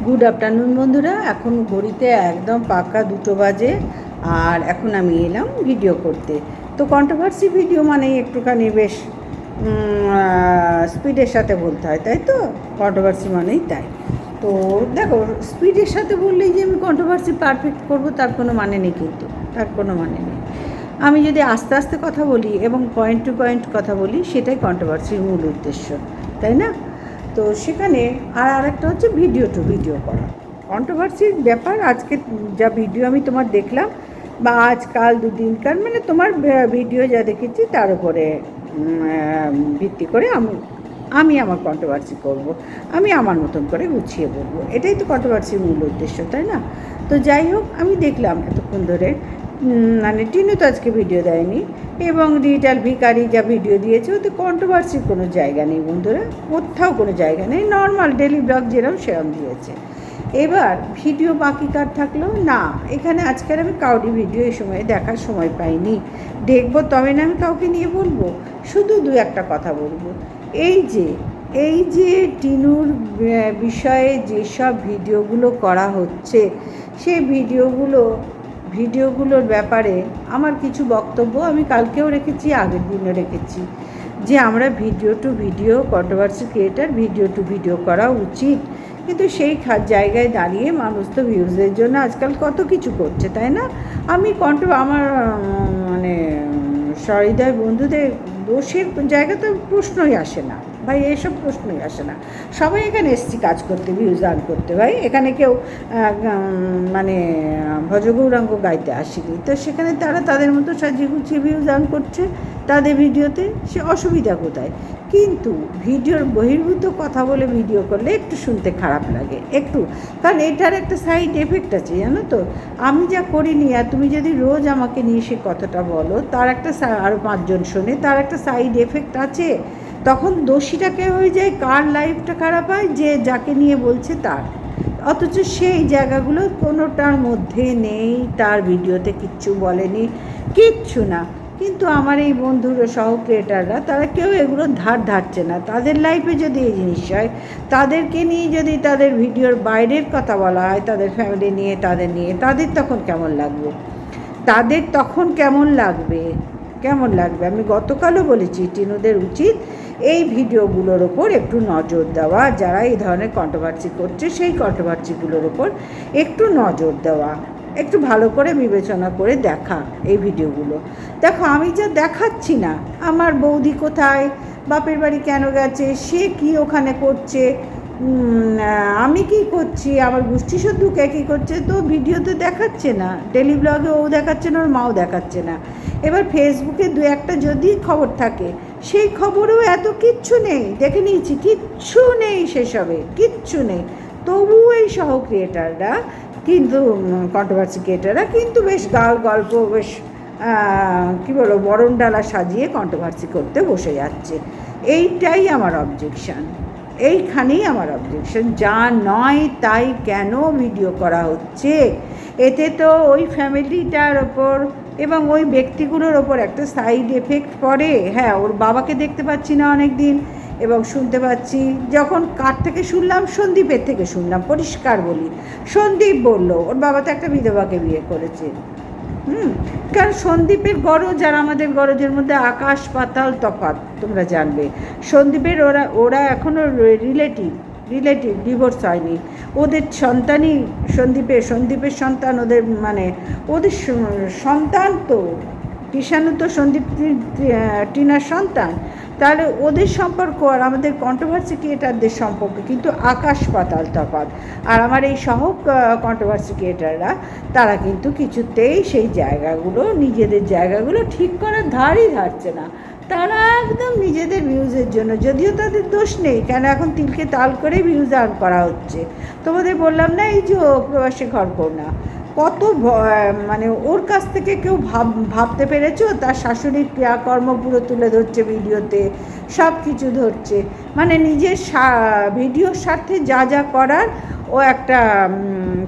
Good afternoon বন্ধুরা। এখন ঘড়িতে একদম পাক্কা 2টো বাজে, আর এখন আমি এলাম ভিডিও করতে। তো কন্ট্রোভার্সি ভিডিও মানেই একটুখানি বেশ স্পিডের সাথে বলতে হয়, তাই তো? কন্ট্রোভার্সি মানেই তাই। তো দেখো, স্পিডের সাথে বললেই যে আমি কন্ট্রোভার্সি পারফেক্ট করব তার কোনো মানে নেই, কিন্তু তার কোনো মানে নেই। আমি যদি আস্তে আস্তে কথা বলি এবং পয়েন্ট টু পয়েন্ট কথা বলি, সেটাই কন্ট্রোভার্সির মূল উদ্দেশ্য, তাই না? তো সেখানে আরেকটা হচ্ছে ভিডিও টু ভিডিও করা। কন্ট্রোভার্সির ব্যাপার আজকে যা ভিডিও আমি তোমার দেখলাম, বা আজকাল দুদিনকার, মানে তোমার ভিডিও যা দেখেছি তার উপরে ভিত্তি করে আমি আমার কন্ট্রোভার্সি করব, আমি আমার মতন করে গুছিয়ে বলবো। এটাই তো কন্ট্রোভার্সির মূল উদ্দেশ্য, তাই না? তো যাই হোক, আমি দেখলাম এতক্ষণ ধরে মানে টিনু তো আজকে ভিডিও দেয়নি, এবং ডিজিটাল ভিকারি যা ভিডিও দিয়েছে ওতে কন্ট্রোভার্সির কোনো জায়গা নেই বন্ধুরা, কোথাও কোনো জায়গা নেই। নর্মাল ডেলি ব্লগ যেরকম সেরকম দিয়েছে। এবার ভিডিও বাকি কার থাকলো না, এখানে আজকের আমি কাউরি ভিডিও এই সময় দেখার সময় পাইনি। দেখবো তবে না আমি কাউকে নিয়ে বলবো, শুধু দু একটা কথা বলবো। এই যে টিনুর বিষয়ে যেসব ভিডিওগুলো করা হচ্ছে, সেই ভিডিওগুলোর ব্যাপারে আমার কিছু বক্তব্য আমি কালকেও রেখেছি, আগের দিনও রেখেছি, যে আমরা video to video, controversy creator video to video করা উচিত। কিন্তু সেই জায়গায় দাঁড়িয়ে মানুষ তো ভিউজের জন্য আজকাল কত কিছু করছে, তাই না? আমি আমার মানে সহৃদয় বন্ধুদের দোষের জায়গা তো প্রশ্নই আসে না ভাই, এসব প্রশ্নই আসে না। সবাই এখানে এসছি কাজ করতে, ভিউজ আর্ন করতে। ভাই এখানে কেউ মানে ভজগৌরাঙ্গ গাইতে আসেনি, তো সেখানে তারা তাদের মতো সাজিয়ে গুছিয়ে ভিউজ আর্ন করছে তাদের ভিডিওতে, সে অসুবিধা কোথায়? কিন্তু ভিডিওর বহির্ভূত কথা বলে ভিডিও করলে একটু শুনতে খারাপ লাগে, একটু, কারণ এটার একটা সাইড এফেক্ট আছে, জানো তো? আমি যা করিনি, আর তুমি যদি রোজ আমাকে নিয়ে সে কথাটা বলো, তার একটা আরও 5জন শোনে, তার একটা সাইড এফেক্ট আছে। তখন দোষীটাকে হয়ে যায় কার লাইফটা খারাপ হয়, যে যাকে নিয়ে বলছে তার। অথচ সেই জায়গাগুলো কোনোটার মধ্যে নেই, তার ভিডিওতে কিচ্ছু বলেনি, কিচ্ছু না। কিন্তু আমার এই বন্ধুর সহ ক্রিয়েটাররা, তারা কেউ এগুলো ধারছে না। তাদের লাইফে যদি এই জিনিস হয়, তাদেরকে নিয়ে যদি তাদের ভিডিওর বাইরের কথা বলা হয়, তাদের ফ্যামিলি নিয়ে, তাদের তখন কেমন লাগবে? কেমন লাগবে? আমি গতকালও বলেছি, টিনুদের উচিত এই ভিডিওগুলোর ওপর একটু নজর দেওয়া, যারা এই ধরনের কন্ট্রোভার্সি করছে সেই কন্ট্রোভার্সিগুলোর ওপর একটু নজর দেওয়া, একটু ভালো করে বিবেচনা করে দেখা এই ভিডিওগুলো। দেখো, আমি যা দেখাচ্ছি না, আমার বৌদি কোথায়, বাপের বাড়ি কেন গেছে, সে কি ওখানে করছে, আমি কি করছি, আমার গোষ্ঠী সদ্যুকে কী করছে, তো ভিডিওতে দেখাচ্ছে না। ডেলি ব্লগে ও দেখাচ্ছে না, ওর মাও দেখাচ্ছে না। এবার ফেসবুকে দু একটা যদি খবর থাকে, সেই খবরেও এত কিচ্ছু নেই, দেখে নিয়েছি, কিচ্ছু নেই, সেসবে কিচ্ছু নেই। তবুও এই সহ ক্রিয়েটাররা কিন্তু, কন্ট্রোভার্সি ক্রিয়েটাররা কিন্তু বেশ গল্প, বেশ কী বলবো, বরণ ডালা সাজিয়ে কন্ট্রোভার্সি করতে বসে যাচ্ছে। এইটাই আমার অবজেকশান, এইখানেই আমার অবজেকশন। যা নয় তাই কেন ভিডিও করা হচ্ছে, এতে তো ওই ফ্যামিলিটার ওপর এবং ওই ব্যক্তিগুলোর ওপর একটা সাইড এফেক্ট পড়ে। হ্যাঁ, ওর বাবাকে দেখতে পাচ্ছি না অনেক দিন, এবং শুনতে পাচ্ছি, যখন কার থেকে শুনলাম, সন্দীপের থেকে শুনলাম, পরিষ্কার বলি। সন্দীপ বলল ওর বাবা তো একটা বিধবাকে বিয়ে করেছে। কারণ সন্দীপের গরজ আর আমাদের গরজের মধ্যে আকাশ পাতাল তফাৎ, তোমরা জানবে। সন্দীপের ওরা এখনও রিলেটিভ, ডিভোর্স হয়নি। ওদের সন্তানই সন্দীপের সন্তান, ওদের মানে ওদের সন্তান তো কৃষাণু, তো সন্দীপ টিনার সন্তান। তাহলে ওদের সম্পর্ক আর আমাদের কন্ট্রোভার্সি ক্রিয়েটারদের সম্পর্ক কিন্তু আকাশ পাতাল তফাৎ। আর আমার এই সহ কন্ট্রোভার্সি ক্রিয়েটাররা, তারা কিন্তু কিছুতেই সেই জায়গাগুলো, নিজেদের জায়গাগুলো ঠিক করার ধারই ধারছে না। তারা একদম নিজেদের ভিউজের জন্য, যদিও তাদের দোষ নেই, কেন এখন তিলকে তাল করে ভিউজ আর্ন করা হচ্ছে। তোমাদের বললাম না, এই যে প্রবাসী ঘরকন্যা, কত মানে ওর কাছ থেকে কেউ ভাবতে পেরেছো, তার শাশুড়ির ক্রিয়াকর্ম পুরো তুলে ধরছে ভিডিওতে, সব কিছু ধরছে, মানে নিজের ভিডিওর স্বার্থে যা করার, ও একটা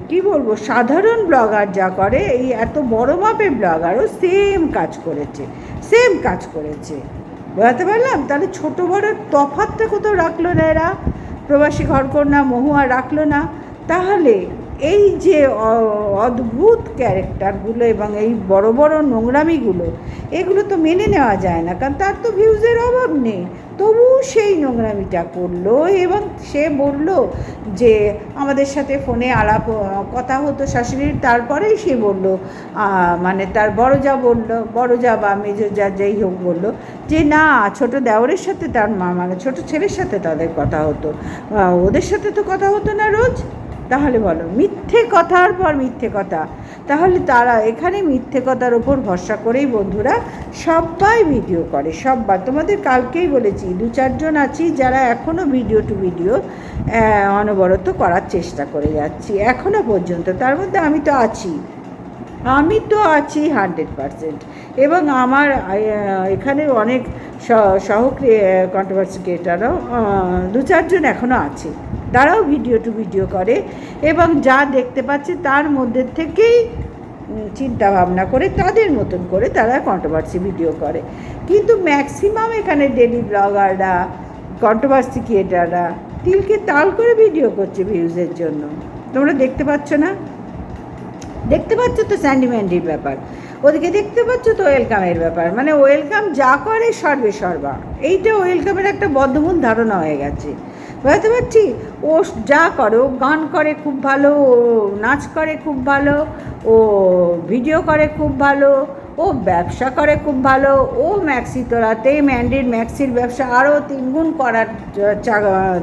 কি বলবো, সাধারণ ব্লগার যা করে, এই এত বড় মাপের ব্লগারও সেম কাজ করেছে। বোঝাতে পারলাম? তাহলে ছোটো বড় তফাৎটা কোথাও রাখলো না এরা, প্রবাসী ঘরকন্যা মহুয়া রাখলো না। তাহলে এই যে অদ্ভুত ক্যারেক্টারগুলো এবং এই বড় বড় নোংরামিগুলো, এগুলো তো মেনে নেওয়া যায় না, কারণ তার তো ভিউজের অভাব নেই। তবু সেই নোংরামিটা করলো এবং সে বলল যে আমাদের সাথে ফোনে কথা হতো শাশুড়ির, তারপরেই সে বলল, মানে তার বড় যা বা মেজো যা যাই হোক বললো যে না, ছোট দেওরের সাথে তার মানে ছোট ছেলের সাথে তাদের কথা হতো, ওদের সাথে তো কথা হতো না রোজ। তাহলে বলো, মিথ্যে কথার পর মিথ্যে কথা। তাহলে তারা এখানে মিথ্যে কথার ওপর ভরসা করেই বন্ধুরা সবাই ভিডিও করে, সবাই। তোমাদের কালকেই বলেছি 2-4 জন আছি যারা এখনও ভিডিও টু ভিডিও অনবরত করার চেষ্টা করে যাচ্ছি এখনও পর্যন্ত। তার মধ্যে আমি তো আছি 100%। এবং আমার এখানে অনেক কন্ট্রোভার্সি ক্রিয়েটারও 2-4 জন এখনও আছে, তারাও ভিডিও টু ভিডিও করে এবং যা দেখতে পাচ্ছে তার মধ্যে থেকেই চিন্তা ভাবনা করে তাদের মতন করে তারা কন্ট্রোভার্সি ভিডিও করে। কিন্তু ম্যাক্সিমাম এখানে ডেলি ব্লগাররা, কন্ট্রোভার্সি ক্রিয়েটাররা তিলকে তাল করে ভিডিও করছে ভিউজের জন্য। তোমরা দেখতে পাচ্ছ না? দেখতে পাচ্ছ তো স্যান্ডি ম্যান্ডির ব্যাপার, ওদিকে দেখতে পাচ্ছ তো ওয়েলকামের ব্যাপার। মানে ওয়েলকাম যা করে সর্বা, এইটা ওয়েলকামের একটা বদ্ধমূল ধারণা হয়ে গেছে, বুঝতে পারছি। ও যা করে, ও গান করে খুব ভালো, ও নাচ করে খুব ভালো, ও ভিডিও করে খুব ভালো, ও ব্যবসা করে খুব ভালো। ও ম্যাক্সি তোলাতে ম্যাক্সির ব্যবসা আরও 3 গুণ করার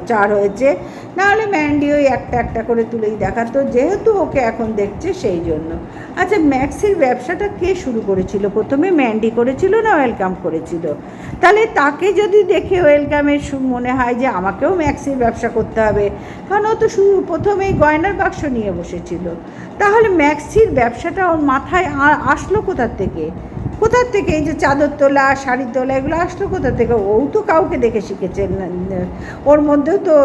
চার হয়েছে, নাহলে ম্যান্ডি ওই একটা করে তুলেই দেখাতো, যেহেতু ওকে এখন দেখছে সেই জন্য। আচ্ছা, ম্যাক্সির ব্যবসাটা কে শুরু করেছিল? প্রথমে ম্যান্ডি করেছিল না ওয়েলকাম করেছিল? তাহলে তাকে যদি দেখে ওয়েলকামের মনে হয় যে আমাকেও ম্যাক্সির ব্যবসা করতে হবে, কারণ ও তো প্রথমেই গয়নার বাক্স নিয়ে বসেছিল, তাহলে ম্যাক্সির ব্যবসাটা ওর মাথায় আসলো কোথার থেকে? এই যে চাদর তোলা, শাড়ি তোলা, এগুলো আসলো কোথা থেকে? ও তো কাউকে দেখে শিখেছে, ওর মধ্যেও তো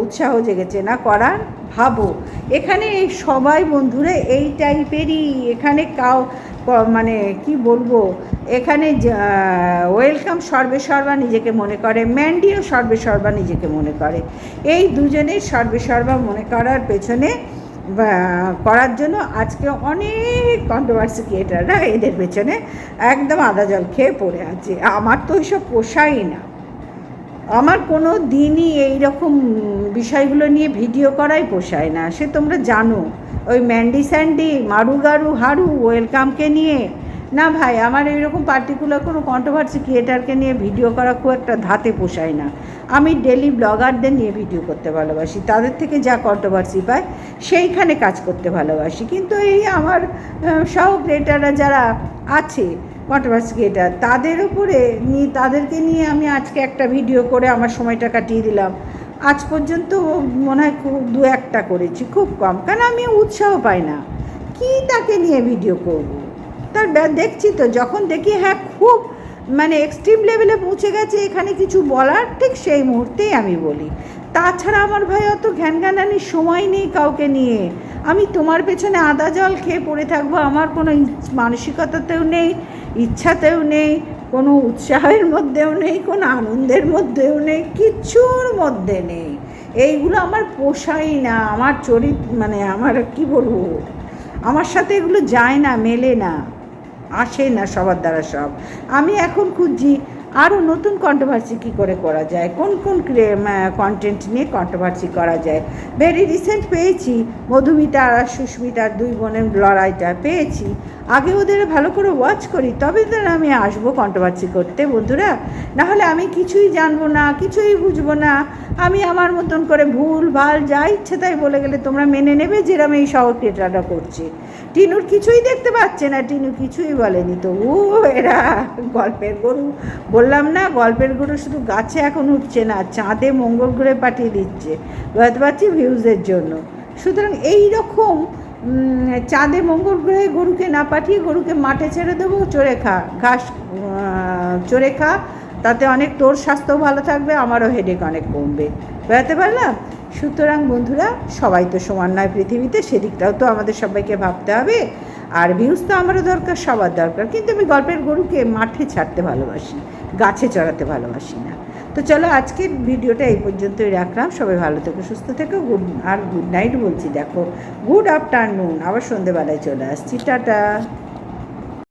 উৎসাহ জেগেছে না করার। ভাবো, এখানে সবাই বন্ধুরা এই টাইপেরই, এখানে মানে কি বলবো, এখানে ওয়েলকাম সর্বা নিজেকে মনে করে, ম্যান্ডিও সর্বা নিজেকে মনে করে। এই দুজনের সর্বা মনে করার পেছনে করার জন্য আজকে অনেক কন্ট্রোভার্সি ক্রিয়েটাররা এদের পেছনে একদম আদা জল খেয়ে পড়ে আছে। আমার তো ওইসব পোষাই না, আমার কোনো দিনই এই রকম বিষয়গুলো নিয়ে ভিডিও করাই পোষায় না, সে তোমরা জানো। ওই ম্যান্ডি স্যান্ডি, মারু গারু হারু, ওয়েলকামকে নিয়ে না ভাই, আমার এইরকম পার্টিকুলার কোনো কন্ট্রোভার্সি ক্রিয়েটারকে নিয়ে ভিডিও করা খুব একটা ধাতে পোষায় না। আমি ডেলি ব্লগারদের নিয়ে ভিডিও করতে ভালোবাসি, তাদের থেকে যা কন্ট্রোভার্সি পাই সেইখানে কাজ করতে ভালোবাসি। কিন্তু এই আমার সহ ক্রিয়েটাররা যারা আছে কন্ট্রোভার্সি ক্রিয়েটার, তাদেরকে নিয়ে আমি আজকে একটা ভিডিও করে আমার সময়টা কাটিয়ে দিলাম। আজ পর্যন্ত মনে হয় খুব 2-1টা করেছি, খুব কম, কারণ আমি উৎসাহ পাই না। কি তাকে নিয়ে ভিডিও করব? তার দেখছি তো, যখন দেখি হ্যাঁ খুব মানে এক্সট্রিম লেভেলে পৌঁছে গেছে এখানে কিছু বলার, ঠিক সেই মুহূর্তেই আমি বলি। তাছাড়া আমার ভাই অত ঘ্যানঘ্যানানির সময় নেই কাউকে নিয়ে। আমি তোমার পেছনে আদা জল খেয়ে পড়ে থাকবো, আমার কোনো মানসিকতাতেও নেই, ইচ্ছাতেও নেই, কোনো উৎসাহের মধ্যেও নেই, কোনো আনন্দের মধ্যেও নেই, কিচ্ছুর মধ্যে নেই। এইগুলো আমার পোষাই না, আমার মানে আমার কি বলবো, আমার সাথে এগুলো যায় না, মেলে না, আসে না সবার দ্বারা সব। আমি এখন খুঁজছি আরও নতুন কন্ট্রোভার্সি কী করে করা যায়, কোন কন্টেন্ট নিয়ে কন্ট্রোভার্সি করা যায়। ভেরি রিসেন্ট পেয়েছি মধুমিতা আর সুস্মিতার 2 বোনের লড়াইটা পেয়েছি। আগে ওদের ভালো করে ওয়াচ করি, তবে তো আমি আসবো কন্ট্রোভার্সি করতে বন্ধুরা, নাহলে আমি কিছুই জানবো না, কিছুই বুঝবো না। আমি আমার মতন করে ভুল ভাল যা ইচ্ছে তাই বলে গেলে তোমরা মেনে নেবে, যেরকম এই শহর ক্রিয়েটাররা করছে। টিনুর কিছুই দেখতে পাচ্ছে না, টিনু কিছুই বলেনি, তো এরা গল্পের গরু। বললাম না, গল্পের গরু শুধু গাছে এখন উঠছে না, চাঁদে মঙ্গল গ্রহে পাঠিয়ে দিচ্ছে, বুঝতে পারছি ভিউজের জন্য। সুতরাং এই রকম চাঁদে মঙ্গল গ্রহে গরুকে না পাঠিয়ে গরুকে মাঠে ছেড়ে দেবো, চড়ে খা, ঘাস চড়ে খা, তাতে অনেক তোর স্বাস্থ্যও ভালো থাকবে, আমারও হেডেক অনেক কমবে, বুঝতে পারলাম। সুতরাং বন্ধুরা, সবাই তো সমান নয় পৃথিবীতে, সেদিকটাও তো আমাদের সবাইকে ভাবতে হবে। আর ভিউজ তো আমারও দরকার, সবার দরকার, কিন্তু আমি গল্পের গরুকে মাঠে ছাড়তে ভালোবাসি, গাছে চড়াতে ভালোবাসি না। তো তো চলো আজকের ভিডিওটা এই পর্যন্তই রাখলাম। সবাই ভালো থেকো, সুস্থ থেকো, গুড নাইট বলছি, দেখো গুড আফটারনুন, আবার সন্ধেবেলায় চলে আসছি, টাটা।